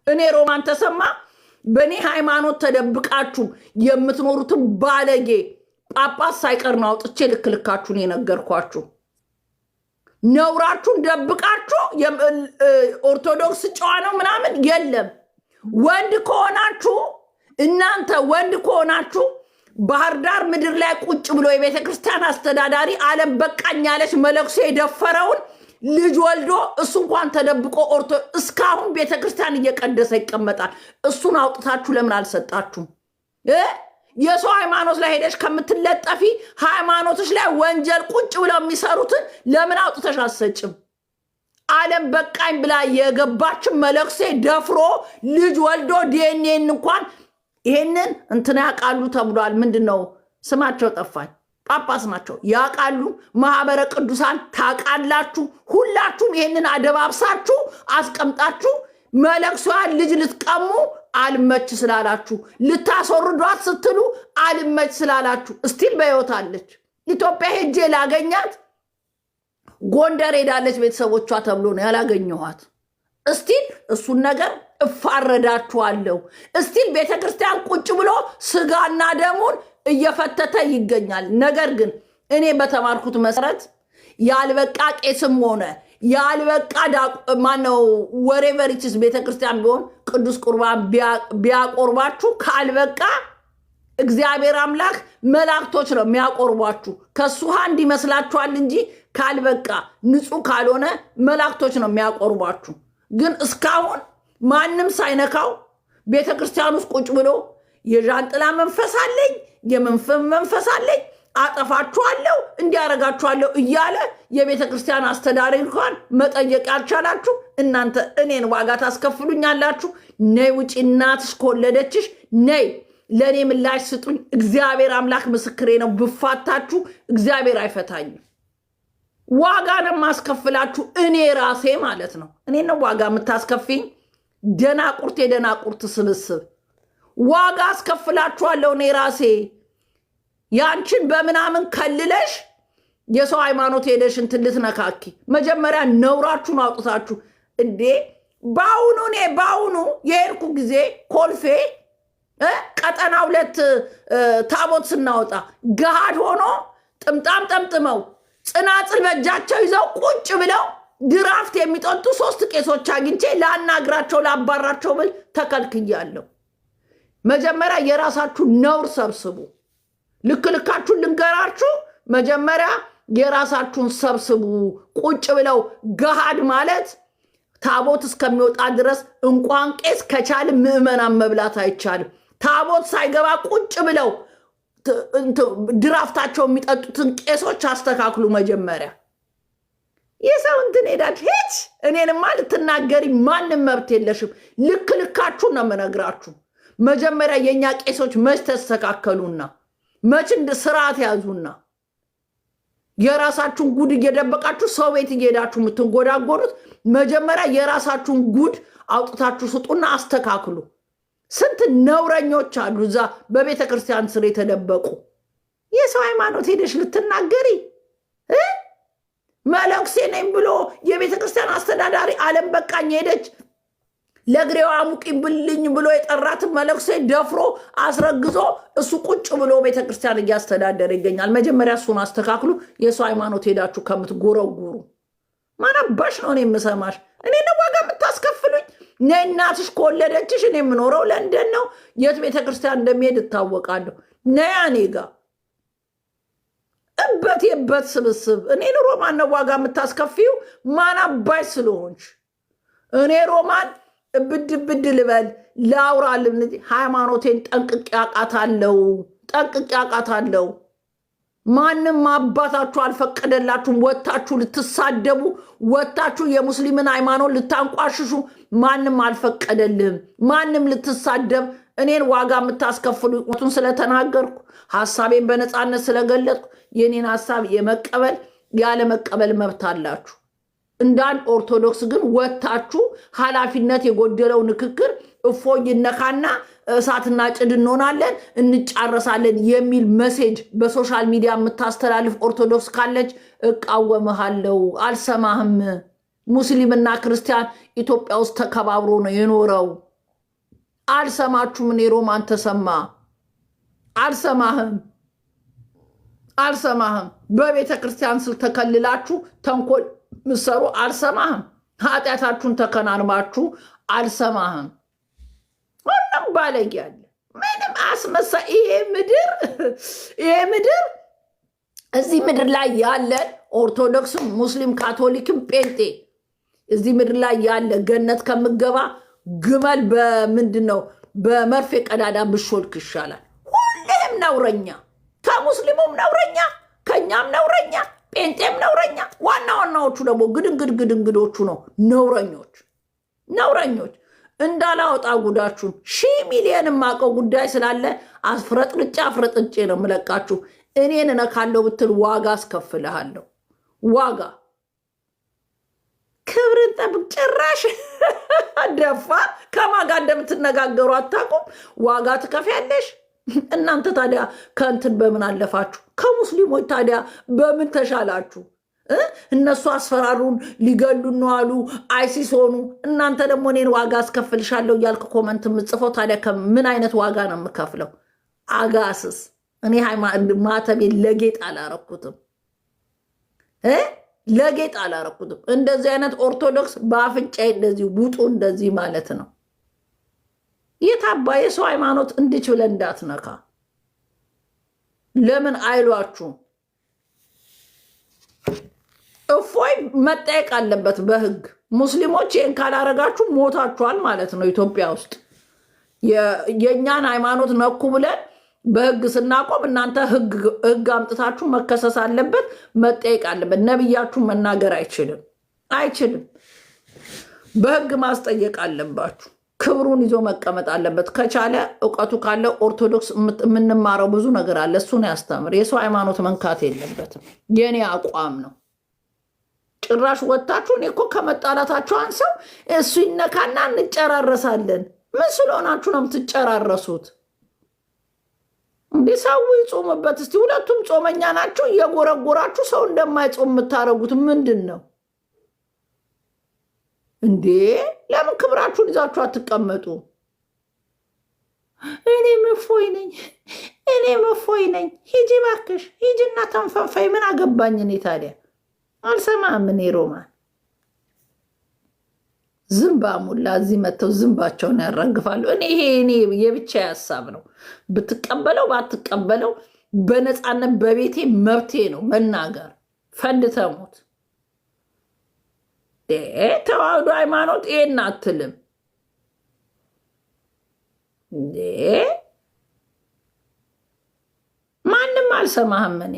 እኔ ሮማን ተሰማ በእኔ ሃይማኖት ተደብቃችሁ የምትኖሩትን ባለጌ ጳጳስ ሳይቀር ነው አውጥቼ ልክልካችሁን የነገርኳችሁ። ነውራችሁን ደብቃችሁ ኦርቶዶክስ ጨዋ ነው ምናምን የለም። ወንድ ከሆናችሁ እናንተ ወንድ ከሆናችሁ ባህር ዳር ምድር ላይ ቁጭ ብሎ የቤተ ክርስቲያን አስተዳዳሪ ዓለም በቃኝ ያለች መለኩሴ የደፈረውን ልጅ ወልዶ እሱ እንኳን ተደብቆ እስካሁን ቤተ ክርስቲያን እየቀደሰ ይቀመጣል። እሱን አውጥታችሁ ለምን አልሰጣችሁም? የሰው ሃይማኖት ላይ ሄደሽ ከምትለጠፊ ሃይማኖቶች ላይ ወንጀል ቁጭ ብለው የሚሰሩትን ለምን አውጥተሽ አሰጭም? ዓለም በቃኝ ብላ የገባችን መለኩሴ ደፍሮ ልጅ ወልዶ ዲኤንኤን እንኳን ይሄንን እንትና ያውቃሉ ተብሏል። ምንድነው ስማቸው ጠፋኝ። ጳጳስ ናቸው ያውቃሉ። ማህበረ ቅዱሳን ታውቃላችሁ። ሁላችሁም ይሄንን አደባብሳችሁ አስቀምጣችሁ መለኩሴዋን ልጅ ልትቀሙ አልመች ስላላችሁ፣ ልታስወርዷት ስትሉ አልመች ስላላችሁ እስቲል በሕይወት አለች። ኢትዮጵያ ሄጄ ላገኛት ጎንደር ሄዳለች ቤተሰቦቿ ተብሎ ነው ያላገኘኋት። እስቲል እሱን ነገር እፋረዳችኋለሁ። እስቲል ቤተክርስቲያን ቁጭ ብሎ ስጋና ደሙን እየፈተተ ይገኛል። ነገር ግን እኔ በተማርኩት መሰረት ያልበቃ ቄስም ሆነ ያልበቃ ማነው ወሬቨሪችስ ቤተክርስቲያን ቢሆን ቅዱስ ቁርባን ቢያቆርባችሁ ካልበቃ እግዚአብሔር አምላክ መላእክቶች ነው የሚያቆርቧችሁ። ከሱ አንድ ይመስላችኋል እንጂ ካልበቃ ንጹህ ካልሆነ መላእክቶች ነው የሚያቆርቧችሁ። ግን እስካሁን ማንም ሳይነካው ቤተክርስቲያን ውስጥ ቁጭ ብሎ የዣንጥላ መንፈስ አለኝ መንፈስ አለኝ አጠፋችኋለሁ እንዲያረጋችኋለሁ እያለ የቤተ ክርስቲያን አስተዳሪ እንኳን መጠየቅ ያልቻላችሁ እናንተ እኔን ዋጋ ታስከፍሉኛላችሁ። ነይ ውጪ፣ እናትሽ ከወለደችሽ ነይ ለእኔ ምላሽ ስጡኝ። እግዚአብሔር አምላክ ምስክሬ ነው። ብፋታችሁ እግዚአብሔር አይፈታኝም። ዋጋ ነው ማስከፍላችሁ እኔ ራሴ ማለት ነው። እኔ ነው ዋጋ የምታስከፊኝ። ደናቁርት የደናቁርት ስብስብ ዋጋ አስከፍላችኋለሁ እኔ ራሴ። ያንቺን በምናምን ከልለሽ የሰው ሃይማኖት ሄደሽ እንትን ልትነካኪ መጀመሪያ ነውራችሁን አውጥታችሁ እንዴ። በአሁኑ የሄድኩ ጊዜ ኮልፌ ቀጠና 2 ታቦት ስናወጣ ገሃድ ሆኖ ጥምጣም ጠምጥመው ጽናጽል በእጃቸው ይዘው ቁጭ ብለው ድራፍት የሚጠጡ 3 ቄሶች አግኝቼ ላናግራቸው ላባራቸው ብል ተከልክያለሁ። መጀመሪያ የራሳችሁ ነውር ሰብስቡ። ልክልካችሁን ልንገራችሁ። መጀመሪያ የራሳችሁን ሰብስቡ። ቁጭ ብለው ገሃድ ማለት ታቦት እስከሚወጣ ድረስ እንኳን ቄስ ከቻል ምዕመናን መብላት አይቻልም። ታቦት ሳይገባ ቁጭ ብለው ድራፍታቸው የሚጠጡትን ቄሶች አስተካክሉ። መጀመሪያ የሰው እንትን ሄዳች ሄች እኔንማ ልትናገሪ ማንም መብት የለሽም። ልክልካችሁን ነው የምነግራችሁ። መጀመሪያ የእኛ ቄሶች መች ተስተካከሉና መች እንደ ስርዓት ያዙና የራሳችሁን ጉድ እየደበቃችሁ ሰው ቤት እየሄዳችሁ የምትንጎዳጎዱት መጀመሪያ የራሳችሁን ጉድ አውጥታችሁ ስጡና አስተካክሉ። ስንት ነውረኞች አሉ እዛ በቤተ ክርስቲያን ስር የተደበቁ። የሰው ሃይማኖት ሄደሽ ልትናገሪ መለኩሴ ነኝ ብሎ የቤተ ክርስቲያን አስተዳዳሪ ዓለም በቃኝ ሄደች ለግሬዋ ሙቂ ብልኝ ብሎ የጠራትን መለኩሴ ደፍሮ አስረግዞ እሱ ቁጭ ብሎ ቤተ ክርስቲያን እያስተዳደረ ይገኛል። መጀመሪያ እሱን አስተካክሉ። የሰው ሃይማኖት ሄዳችሁ ከምትጎረጉሩ ማናባሽ ነው እኔ የምሰማሽ? እኔ ነው ዋጋ የምታስከፍሉኝ? ነይ እናትሽ ከወለደችሽ። እኔ የምኖረው ለንደን ነው። የት ቤተ ክርስቲያን እንደሚሄድ እታወቃለሁ። ነይ እኔ ጋር የበት ስብስብ። እኔን ሮማን ነው ዋጋ የምታስከፊው? ማናባሽ ስለሆንሽ እኔ ሮማን ብድ ልበል ላውራልም። ሃይማኖቴን ጠንቅቄ አውቃታለሁ። ማንም አባታችሁ አልፈቀደላችሁም ወታችሁ ልትሳደቡ፣ ወታችሁ የሙስሊምን ሃይማኖት ልታንቋሽሹ ማንም አልፈቀደልህም። ማንም ልትሳደብ እኔን ዋጋ የምታስከፍሉ ወቱን ስለተናገርኩ ሐሳቤን በነፃነት ስለገለጥኩ የኔን ሐሳብ የመቀበል ያለ መቀበል መብት አላችሁ። እንዳንድ ኦርቶዶክስ ግን ወታችሁ ኃላፊነት የጎደለው ንክክር እፎይ ይነካና እሳትና ጭድ እንሆናለን እንጫረሳለን የሚል መሴጅ በሶሻል ሚዲያ የምታስተላልፍ ኦርቶዶክስ ካለች እቃወምሃለሁ። አልሰማህም። ሙስሊምና ክርስቲያን ኢትዮጵያ ውስጥ ተከባብሮ ነው የኖረው። አልሰማችሁም። እኔ ሮማን ተሰማ አልሰማህም። በቤተ ክርስቲያን ስል ተከልላችሁ ተንኮል ምሰሩ አልሰማህም። ኃጢአታችሁን ተከናንባችሁ አልሰማህም። ሁሉም ባለጌ ያለ ምንም አስመሳ። ይሄ ምድር እዚህ ምድር ላይ ያለን ኦርቶዶክስም፣ ሙስሊም፣ ካቶሊክም፣ ጴንጤ እዚህ ምድር ላይ ያለ ገነት ከምገባ ግመል በምንድን ነው በመርፌ ቀዳዳ ብሾልክ ይሻላል። ሁሌም ነውረኛ፣ ከሙስሊሙም ነውረኛ፣ ከኛም ነውረኛ፣ ጴንጤም ነውረኛ። ዋናዎቹ ደግሞ ግድንግዶቹ ነው ነውረኞች። እንዳላወጣ ጉዳችሁን 1,000 ሚሊዮን ማቀው ጉዳይ ስላለ አፍረጥጬ ነው የምለቃችሁ። እኔን እነካለሁ ብትል ዋጋ አስከፍልሃለሁ። ዋጋ ክብርን ጠብቅ። ጭራሽ ደፋር ከማጋ እንደምትነጋገሩ አታውቁም። ዋጋ ትከፍያለሽ። እናንተ ታዲያ ከእንትን በምን አለፋችሁ? ከሙስሊሞች ታዲያ በምን ተሻላችሁ? እነሱ አስፈራሩን፣ ሊገሉን ነው አሉ፣ አይሲስ ሆኑ። እናንተ ደግሞ እኔን ዋጋ አስከፍልሻለሁ እያልክ ኮመንት የምጽፈው ታዲያ ምን አይነት ዋጋ ነው የምከፍለው? አጋስስ እኔ ማተቤን ለጌጥ አላረኩትም፣ ለጌጥ አላረኩትም። እንደዚህ አይነት ኦርቶዶክስ በአፍንጫዬ እንደዚህ ውጡ እንደዚህ ማለት ነው። የታባ የሰው ሃይማኖት እንድች ብለን እንዳትነካ ለምን አይሏችሁ? እፎይ መጠየቅ አለበት በህግ። ሙስሊሞች ይህን ካላረጋችሁ ሞታችኋል ማለት ነው። ኢትዮጵያ ውስጥ የእኛን ሃይማኖት ነኩ ብለን በህግ ስናቆም እናንተ ህግ አምጥታችሁ መከሰስ አለበት፣ መጠየቅ አለበት። ነቢያችሁ መናገር አይችልም። በህግ ማስጠየቅ አለባችሁ። ክብሩን ይዞ መቀመጥ አለበት። ከቻለ እውቀቱ ካለ ኦርቶዶክስ የምንማረው ብዙ ነገር አለ፣ እሱን ያስተምር። የሰው ሃይማኖት መንካት የለበትም። የኔ አቋም ነው። ጭራሽ ወጣችሁ እኔ እኮ ከመጣላታችሁ አንሰው እሱ ይነካና እንጨራረሳለን። ምን ስለሆናችሁ ነው የምትጨራረሱት? እንዴ ሰው ይጾምበት እስቲ። ሁለቱም ጾመኛ ናቸው። እየጎረጎራችሁ ሰው እንደማይጾም የምታደርጉት ምንድን ነው እንዴ? ለምን ክብራችሁን ይዛችሁ አትቀመጡ? እኔ መፎይ ነኝ። ሂጂ እባክሽ ሂጂና ተንፈንፈይ። ምን አገባኝ እኔ ታዲያ አልሰማም። እኔ ሮማን ዝምባ ሙላ እዚህ መጥተው ዝምባቸውን ያራግፋሉ። ይሄ የብቻ ሀሳብ ነው። ብትቀበለው ባትቀበለው በነፃነት በቤቴ መብቴ ነው መናገር። ፈንድተሙት ተዋህዶ ሃይማኖት ይሄን አትልም። ማንም አልሰማህም። እኔ